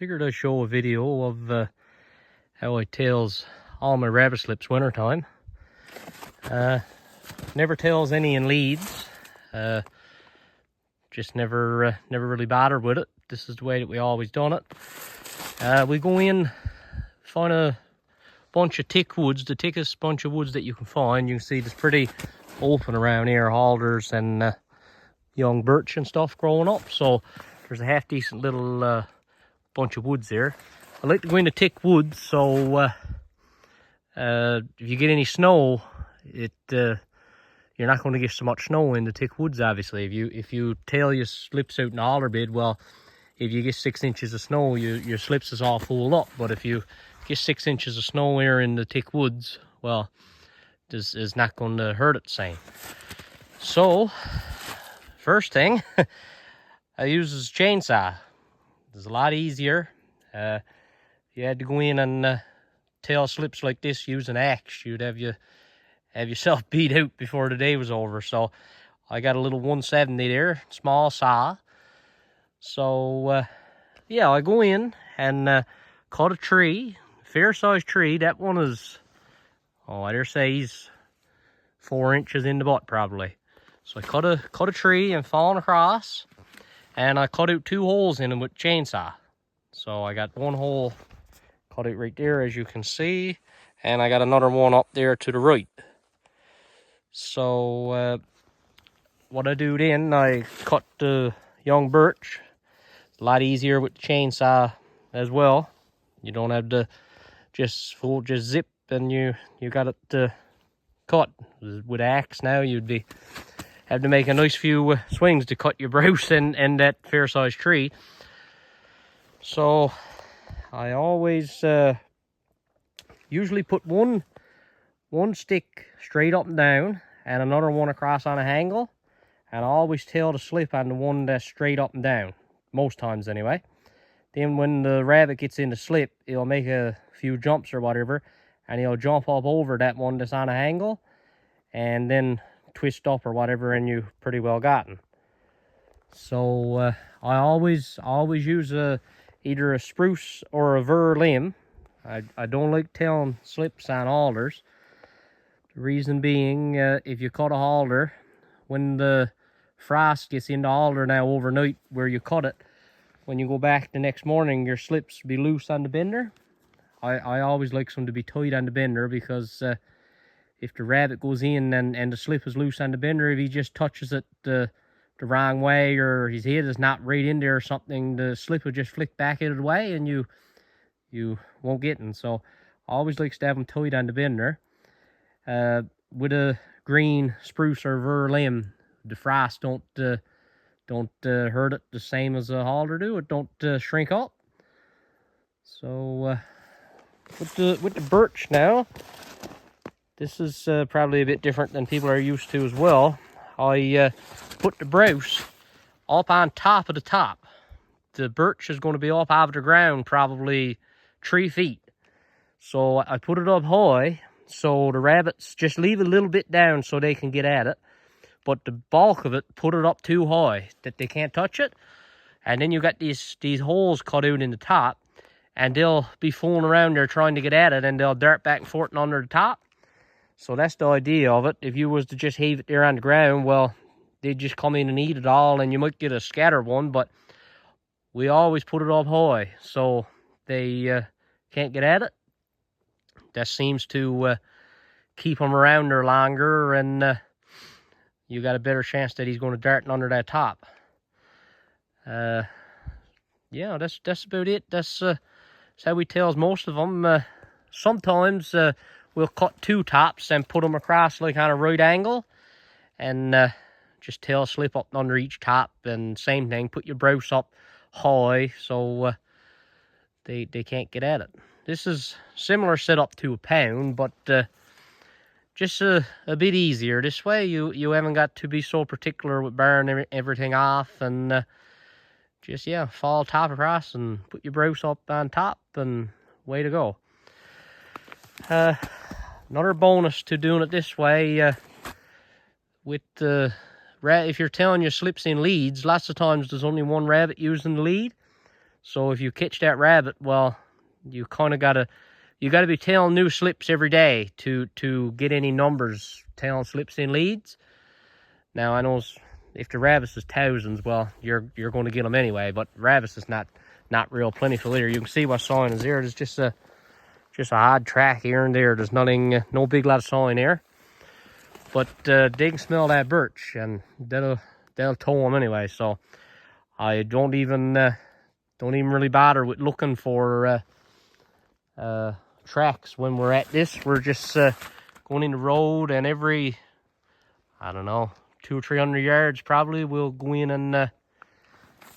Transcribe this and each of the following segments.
figured I'd show a video of how I tails all my rabbit slips wintertime. Never tails any in leads. Just never really bothered with it. This is the way that we always done it. We go in, find a bunch of thick woods, the thickest bunch of woods that you can find. You can see it's pretty open around here, alders and young birch and stuff growing up. So there's a half decent little bunch of woods there. I like to go into thick woods, so if you get any snow, you're not going to get so much snow in the thick woods. Obviously, if you tail your slips out in the alder bed, well, if you get 6 inches of snow, your slips is all full up. But if you get 6 inches of snow here in the thick woods, well, this is not going to hurt it the same. So first thing I use is a chainsaw. It's a lot easier. You had to go in and tail slips like this using an axe. You'd have yourself beat out before the day was over. So I got a little 170 there, small saw. So yeah, I go in and cut a tree, fair sized tree. That one is, oh, I dare say he's 4 inches in the butt probably. So I cut a tree and falling across, and I cut out 2 holes in them with chainsaw. So I got one hole cut out right there, as you can see, and I got another one up there to the right. So what I do then, I cut the young birch. It's a lot easier with the chainsaw as well. You don't have to just zip and you got it cut. With an axe now, you'd have to make a nice few swings to cut your browse and that fair sized tree. So I always usually put one stick straight up and down and another one across on a angle, and I always tail the slip on the one that's straight up and down, most times anyway. Then when the rabbit gets in the slip, he'll make a few jumps or whatever, and he'll jump up over that one that's on an angle and then twist up or whatever, and you pretty well gotten. So I always use either a spruce or a fir limb. I don't like tailing slips on alders. The reason being, if you cut a alder, when the frost gets into alder now overnight where you cut it, when you go back the next morning, your slips be loose on the bender. I always like them to be tight on the bender, because if the rabbit goes in and the slip is loose on the bender, if he just touches it the wrong way, or his head is not right in there or something, the slip will just flick back out of the way and you won't get it. So I always like to have them tight on the bender. With a green spruce or fir limb, the frost don't hurt it the same as a alder do. It don't shrink up. So with the birch now, this is probably a bit different than people are used to as well. I put the browse up on top of the top. The birch is going to be up out of the ground probably 3 feet. So I put it up high, so the rabbits just leave a little bit down so they can get at it. But the bulk of it, put it up too high that they can't touch it. And then you got these holes cut out in the top, and they'll be fooling around there trying to get at it, and they'll dart back and forth and under the top. So that's the idea of it. If you was to just heave it there on the ground, well, they'd just come in and eat it all, and you might get a scattered one. But we always put it up high so they can't get at it. That seems to keep them around there longer, and you got a better chance that he's going to dart under that top. Yeah, that's about it. That's how we tails most of them. Sometimes we'll cut 2 tops and put them across like on a right angle, and just tail slip up under each top. And same thing, put your browse up high so they can't get at it. This is similar setup to a pound, but just a bit easier this way. You haven't got to be so particular with burning everything off, and just, yeah, fall top across and put your browse up on top, and way to go. Another bonus to doing it this way, with if you're tailing your slips in leads, lots of times there's only one rabbit using the lead. So if you catch that rabbit, well, you kind of gotta be tailing new slips every day to get any numbers tailing slips in leads. Now I know if the rabbits is thousands, well, you're going to get them anyway. But rabbits is not real plentiful here. You can see what sign is there. There's just a odd track here and there. There's nothing, no big lot of sign there. But they can smell that birch, and they'll tow them anyway. So I don't even really bother with looking for tracks when we're at this. We're just going in the road, and every, I don't know, 200 or 300 yards probably, we'll go in and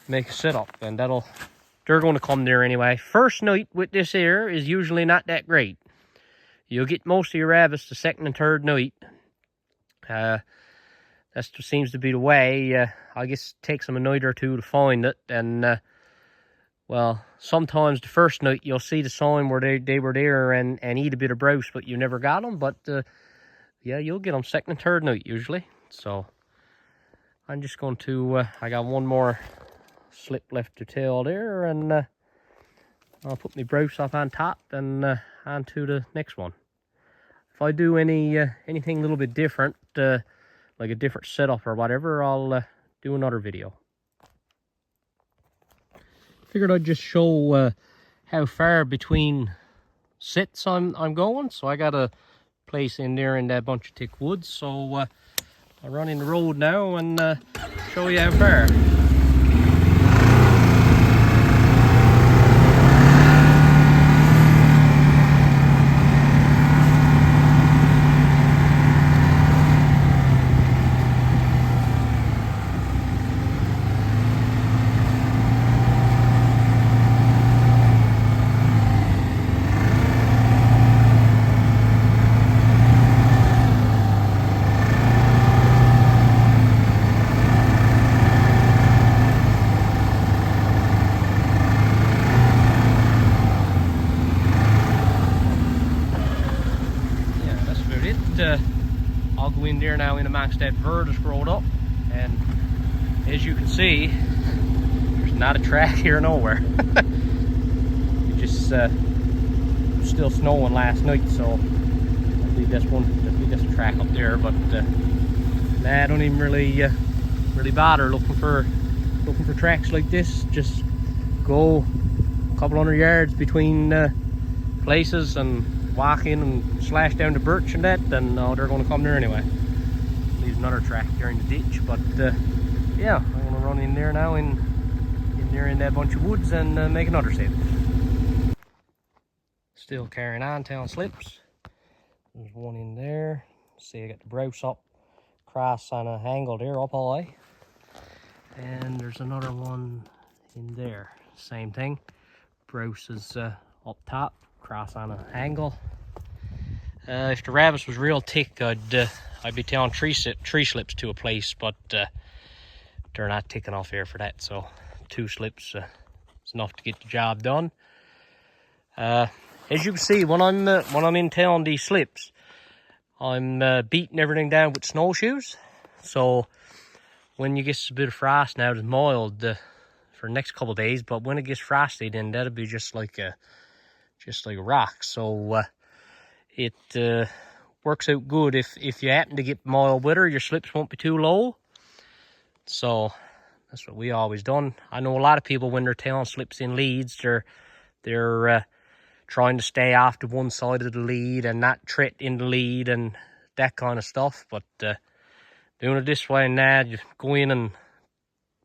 make a setup, and they're going to come there anyway. First night with this here is usually not that great. You'll get most of your rabbits the second and third night. That seems to be the way. I guess it takes them a night or two to find it, and well, sometimes the first night you'll see the sign where they were there and eat a bit of browse, but you never got them. But yeah, you'll get them second and third night usually. So I'm just going to, I got one more slip left to tail there, and I'll put my browse up on top and on to the next one. If I do anything a little bit different, like a different setup or whatever, I'll do another video. Figured I'd just show how far between sits I'm going. So I got a place in there in that bunch of thick woods. So I'll run in the road now and show you how far. I'll go in there now in amongst that fir that's growed up, and as you can see, there's not a track here nowhere. It just still snowing last night, so I believe that's a track up there. But nah, I don't even really bother looking for tracks like this. Just go a couple hundred yards between places and walk in and slash down the birch and that, then they're going to come there anyway. Leaves another track there in the ditch, but yeah, I'm going to run in there now in that bunch of woods and make another set. Still carrying on, tailing slips. There's one in there. See, I got the browse up, cross on an angle there, up high. And there's another one in there. Same thing. Browse is up top, cross on an angle. If the rabbits was real thick, I'd be tailing tree slips to a place, but they're not thick enough here for that. So 2 slips is enough to get the job done. As you can see, when I'm in tailing these slips, I'm beating everything down with snowshoes. So when you get a bit of frost, now it's mild for the next couple of days, but when it gets frosty, then that'll be just like a rock. So it works out good if you happen to get mild weather. Your slips won't be too low. So that's what we always done. I know a lot of people, when they're tailing slips in leads, they're trying to stay off to one side of the lead and not tread in the lead and that kind of stuff. But doing it this way, now you go in and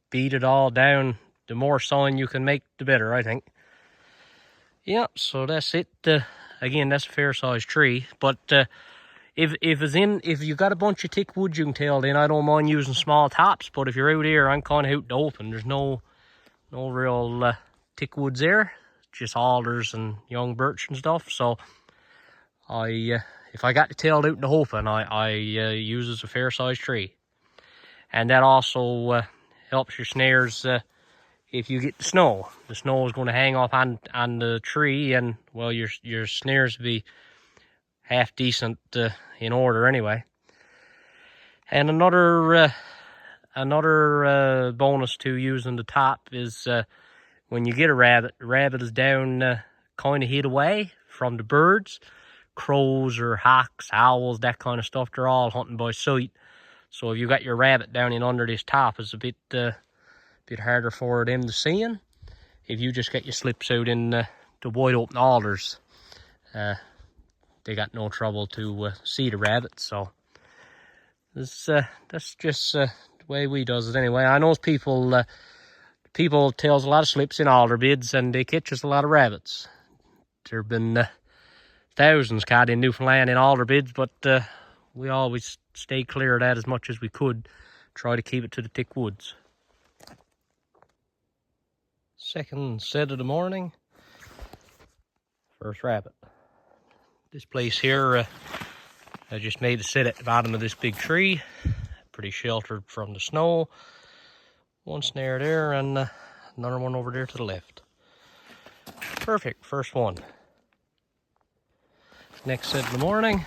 beat it all down. The more sign you can make, the better, I think. Yeah, so that's it. Again, that's a fair sized tree. But if you got a bunch of thick wood you can tail, then I don't mind using small tops. But if you're out here, I'm kind of out in the open. There's no real thick woods there, just alders and young birch and stuff. So if I got the tail out in the open, I use as a fair sized tree, and that also helps your snares. If you get the snow is going to hang off on the tree, and well, your snares will be half decent in order anyway. And another bonus to using the top is when you get the rabbit is down kind of hid away from the birds. Crows or hawks, owls, that kind of stuff, they're all hunting by sight. So if you got your rabbit down in under this top, it's a bit harder for them to see in. If you just get your slips out in the wide open alders, they got no trouble to see the rabbit. So that's just the way we does it anyway. I know people tells a lot of slips in alder beds, and they catches a lot of rabbits. There've been thousands caught in Newfoundland in alder beds, but we always stay clear of that as much as we could. Try to keep it to the thick woods. Second set of the morning. First rabbit. This place here, I just made a set at the bottom of this big tree. Pretty sheltered from the snow. One snare there and another one over there to the left. Perfect, first one. Next set in the morning,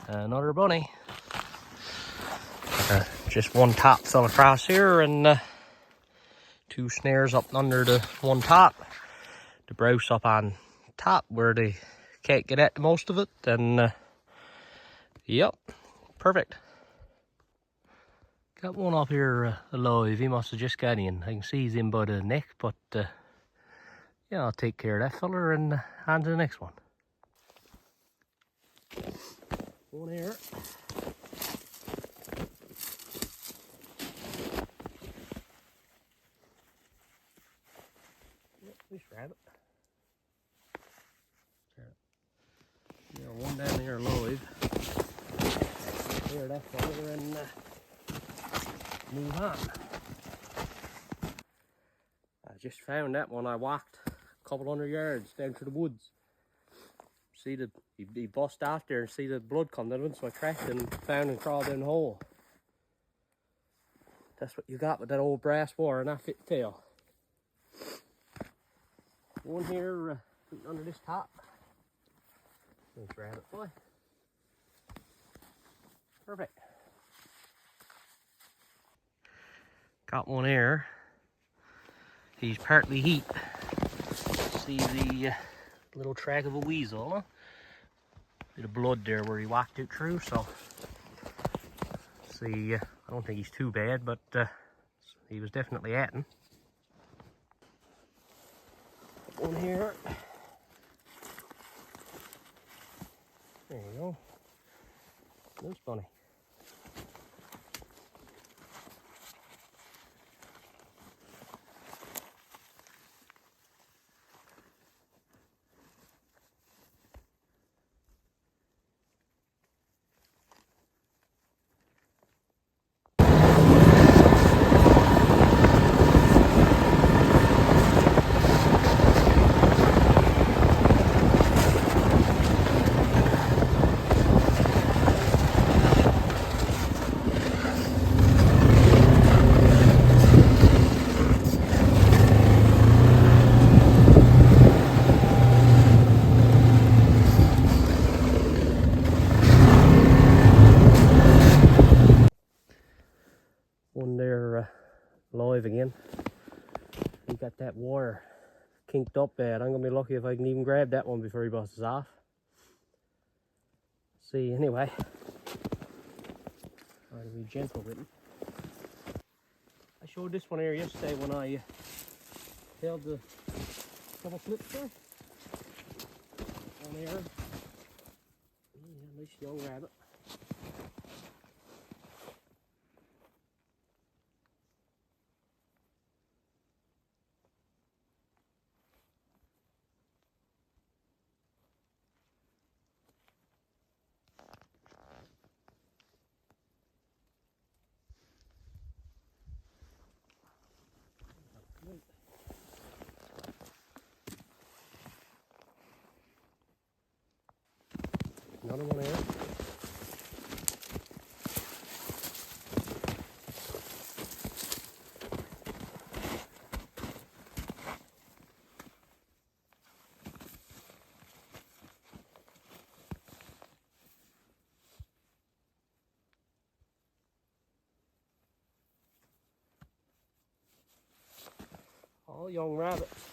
another bunny. Just one top fell across here and two snares up under the one top. The browse up on top where they can't get at most of it. And yep, perfect. Got one up here alive. He must have just got in. I can see he's in by the neck, but yeah, I'll take care of that fella and on to the next one. One here. Yep, this rabbit. Yeah, one down here alive. Clear that fella and move on. I just found that one. I walked a couple hundred yards down to the woods. See he bust off there and see the blood come down, so I tracked him and found and crawled in the hole. That's what you got with that old brass wire and that fit tail. One here under this top. Let's rabbit boy. Perfect. Got one here. He's partly heat. See the little track of a weasel, huh? Bit of blood there where he walked it through, so see, I don't think he's too bad, but he was definitely at him. One here. There you go. Loose bunny. One there live again. He got that wire kinked up bad. I'm gonna be lucky if I can even grab that one before he busts off. See, anyway, try to be gentle with him. I showed this one here yesterday when I held the couple clips there. On there. Yeah, nice young rabbit. Another one here. All young rabbits.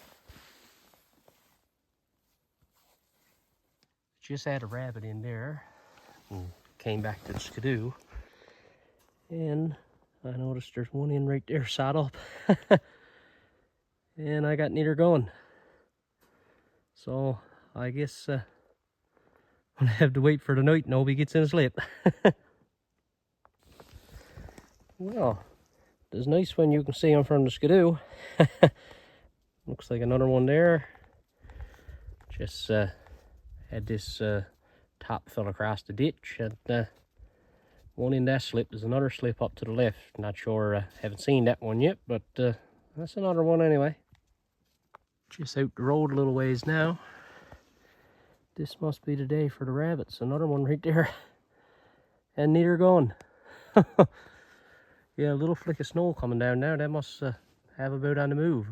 Just had a rabbit in there and came back to the skidoo. And I noticed there's one in right there sat up. And I got neither going. So I guess I'm gonna have to wait for the night and hope he gets in a slip. Well, it's nice when you can see him from the skidoo. Looks like another one there. Just had this top fell across the ditch, and one in that slip. There's another slip up to the left. Not sure, haven't seen that one yet, but that's another one anyway. Just out the road a little ways now. This must be the day for the rabbits. Another one right there. And neither gone. Yeah, a little flick of snow coming down now. That must have about on the move.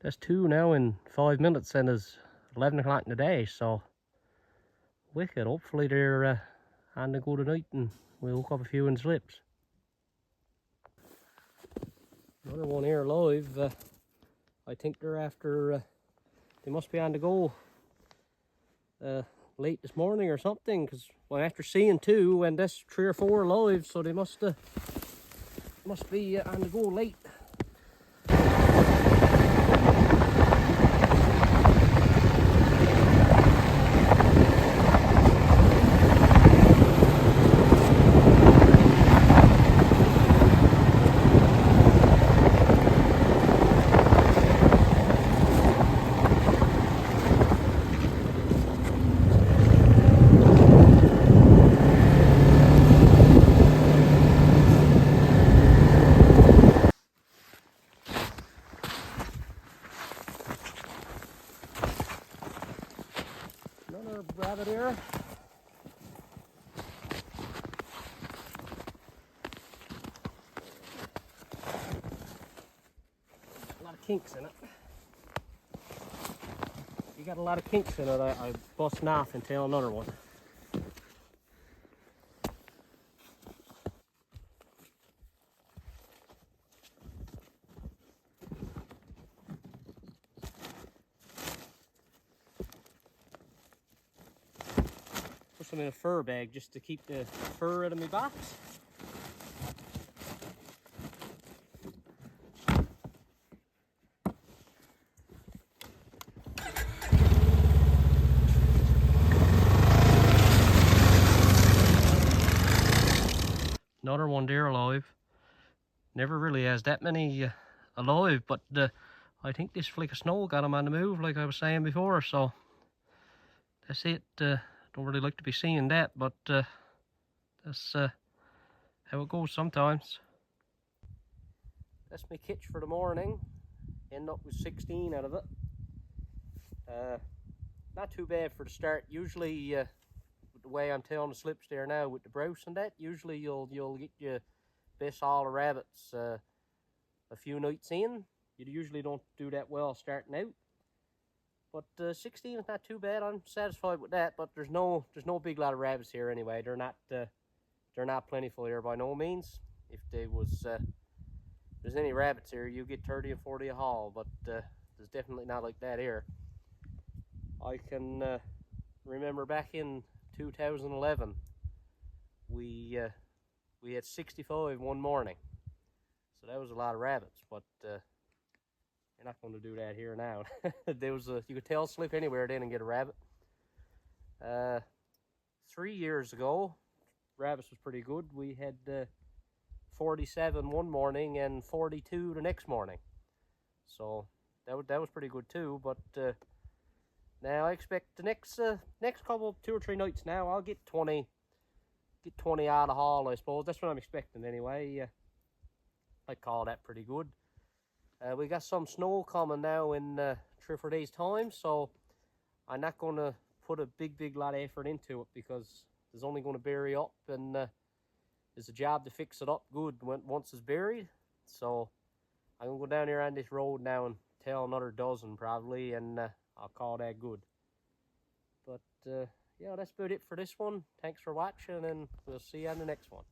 That's 2 now in 5 minutes, and it's 11 o'clock in the day, so wicked. Hopefully they're on the go tonight and we'll hook up a few in the slips. Another one here live. I think they're after, they must be on the go late this morning or something, because well, after seeing 2 and that's 3 or 4 live, so they must be on the go late. Another rabbit here. A lot of kinks in it. You got a lot of kinks in it. I busting off and tail another one. Put some in a fur bag just to keep the fur out of my box. Another one there alive. Never really has that many alive, but I think this flick of snow got him on the move, like I was saying before, so that's it. Don't really like to be seeing that, but that's how it goes sometimes. That's my catch for the morning. End up with 16 out of it. Not too bad for the start. Usually with the way I'm tailing the slips there now with the browse and that, usually you'll get your best all the rabbits a few nights in. You usually don't do that well starting out. But 16 is not too bad. I'm satisfied with that. But there's no big lot of rabbits here anyway. They're not plentiful here by no means. If there's any rabbits here, you get 30 and 40 a haul. But there's definitely not like that here. I can remember back in 2011, we had 65 one morning. So that was a lot of rabbits. But you're not going to do that here now. There was you could tail slip anywhere then and get a rabbit. 3 years ago, rabbits was pretty good. We had 47 one morning and 42 the next morning. So that was pretty good too. But now I expect the next couple 2 or 3 nights now I'll get 20 out of haul, I suppose. That's what I'm expecting anyway. I call that pretty good. We got some snow coming now in 3 or 4 days time, so I'm not going to put a big lot of effort into it because it's only going to bury up, and there's a job to fix it up good once it's buried. So I'm going to go down here on this road now and tail another dozen probably, and I'll call that good. But yeah, that's about it for this one. Thanks for watching, and we'll see you on the next one.